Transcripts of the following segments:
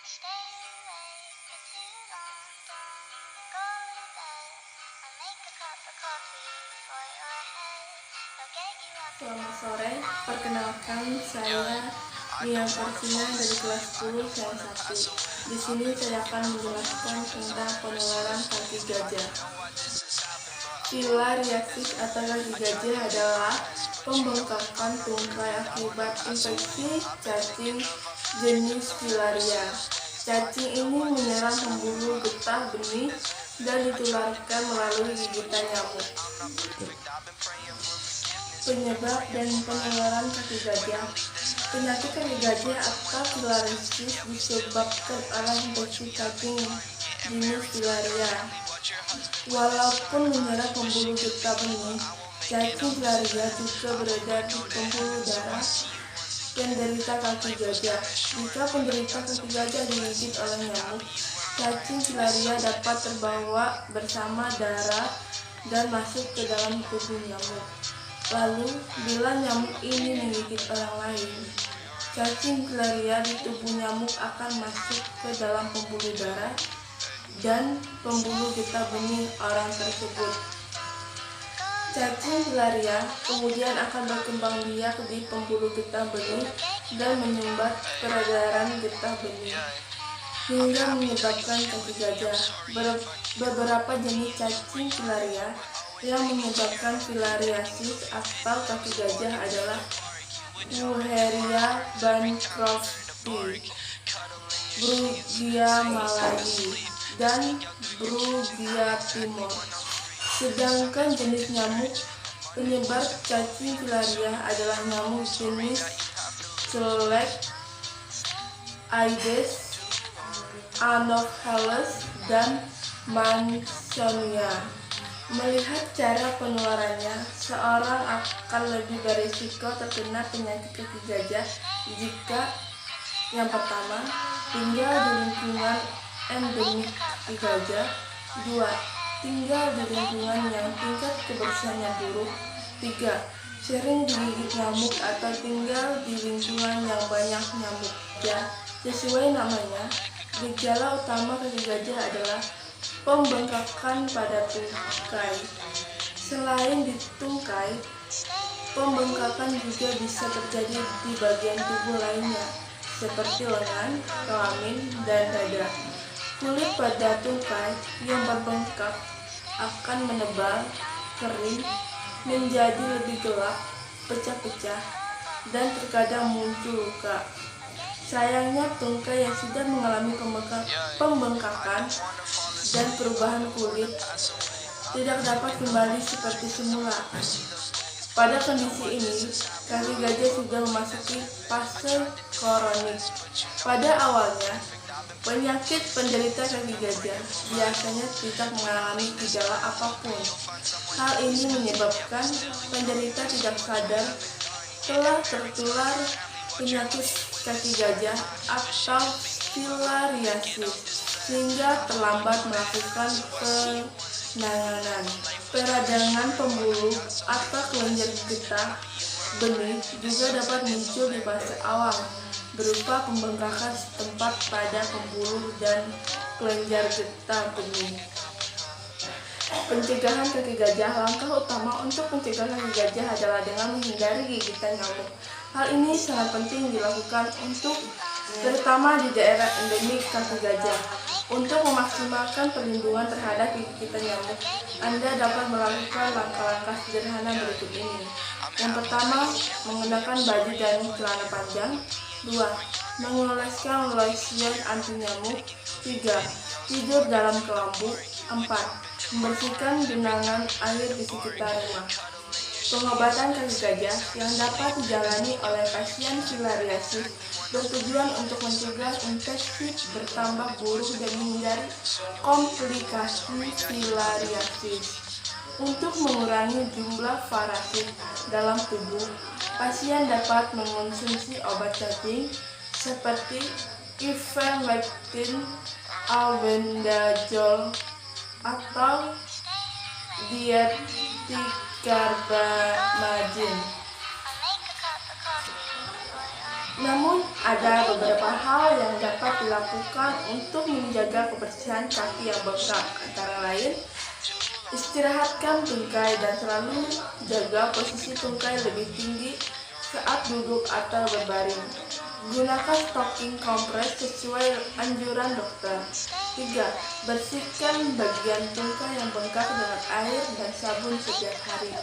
Selamat sore, perkenalkan saya Nia Persina dari kelas 10 Sains 1. Di sini saya akan menjelaskan tentang penularan kaki gajah. Filariasis atau kaki gajah adalah pembengkakan tungkai akibat infeksi cacing jenis Filaria. Cacing ini menyerang pembuluh getah benih dan ditularkan melalui gigitan nyamuk. Penyebab dan penularan kaki gajah. Penyakit kaki gajah atau filariasis disebabkan oleh infeksi cacing jenis Filaria. Walaupun menyerang pembuluh getah benih, cacing Filaria juga beredar di pembuluh darah penderita kaki gajah. Jika penderita kaki gajah digigit oleh nyamuk, cacing Filaria dapat terbawa bersama darah dan masuk ke dalam tubuh nyamuk. Lalu, bila nyamuk ini menggigit orang lain, cacing Filaria di tubuh nyamuk akan masuk ke dalam pembuluh darah dan pembuluh getah benih orang tersebut. Cacing Filaria kemudian akan berkembang biak di pembuluh getah benih dan menyumbat peredaran getah benih hingga menyebabkan kaki gajah. Beberapa jenis cacing Filaria yang menyebabkan filariasis atau kaki gajah adalah Wucheria bancrofti, Brugia malayi, dan Brugia timor. Sedangkan jenis nyamuk penyebar cacing Filaria adalah nyamuk jenis Celek, Aedes, Anopheles, dan Mansonia. Melihat cara penularannya, seorang akan lebih berisiko terkena penyakit kaki gajah jika yang pertama, tinggal di lingkungan endemik kaki gajah. 2. Tinggal di lingkungan yang tingkat kebersihannya buruk. 3. Sering digigit nyamuk atau tinggal di lingkungan yang banyak nyamuk. Ya, sesuai namanya, gejala utama kaki gajah adalah pembengkakan pada tungkai. Selain di tungkai, pembengkakan juga bisa terjadi di bagian tubuh lainnya, seperti lengan, kelamin, dan dada. Kulit pada tungkai yang berbengkak akan menebal, kering, menjadi lebih gelap, pecah-pecah, dan terkadang muncul luka. Sayangnya, tungkai yang sudah mengalami pembengkakan dan perubahan kulit tidak dapat kembali seperti semula. Pada kondisi ini, kaki gajah sudah memasuki fase kronik. Pada awalnya, penyakit penderita kaki gajah biasanya tidak mengalami gejala apapun. Hal ini menyebabkan penderita tidak sadar telah tertular penyakit kaki gajah atau filariasis, sehingga terlambat melakukan penanganan. Peradangan pembuluh atau kelenjar getah benih juga dapat muncul di fase awal, berupa pembengkakan setempat pada pembuluh dan kelenjar getah benih. Pencegahan kaki gajah. Langkah utama untuk mencegah kaki gajah adalah dengan menghindari gigitan nyamuk. Hal ini sangat penting dilakukan terutama di daerah endemik kaki gajah. Untuk memaksimalkan perlindungan terhadap gigitan nyamuk, Anda dapat melakukan langkah-langkah sederhana berikut ini. Yang pertama, menggunakan baju dan celana panjang. 2. Mengoleskan lotion anti nyamuk. 3. Tidur dalam kelambu. 4. Membersihkan genangan air di sekitar rumah. Pengobatan kaki gajah yang dapat dijalani oleh pasien filariasis bertujuan untuk mencegah infeksi bertambah buruk dan menghindari komplikasi filariasis. Untuk mengurangi jumlah parasit dalam tubuh, pasien dapat mengonsumsi obat cacing seperti ivermectin, albendazole, atau diethylcarbamazine. Namun, ada beberapa hal yang dapat dilakukan untuk menjaga kebersihan kaki yang bengkak, antara lain istirahatkan tungkai dan selalu jaga posisi tungkai lebih tinggi saat duduk atau berbaring. Gunakan stocking kompres sesuai anjuran dokter. 3. Bersihkan bagian tungkai yang bengkak dengan air dan sabun setiap hari.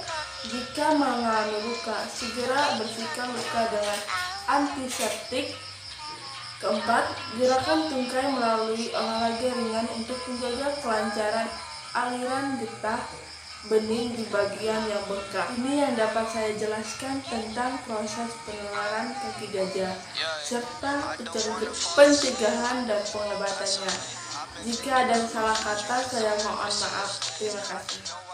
Jika mengalami luka, segera bersihkan luka dengan antiseptik. 4. Gerakan tungkai melalui olahraga ringan untuk menjaga kelancaran aliran getah bening di bagian yang bengkak. Ini yang dapat saya jelaskan tentang proses penularan kaki gajah serta pencegahan dan pengobatannya. Jika ada salah kata, saya mohon maaf. Terima kasih.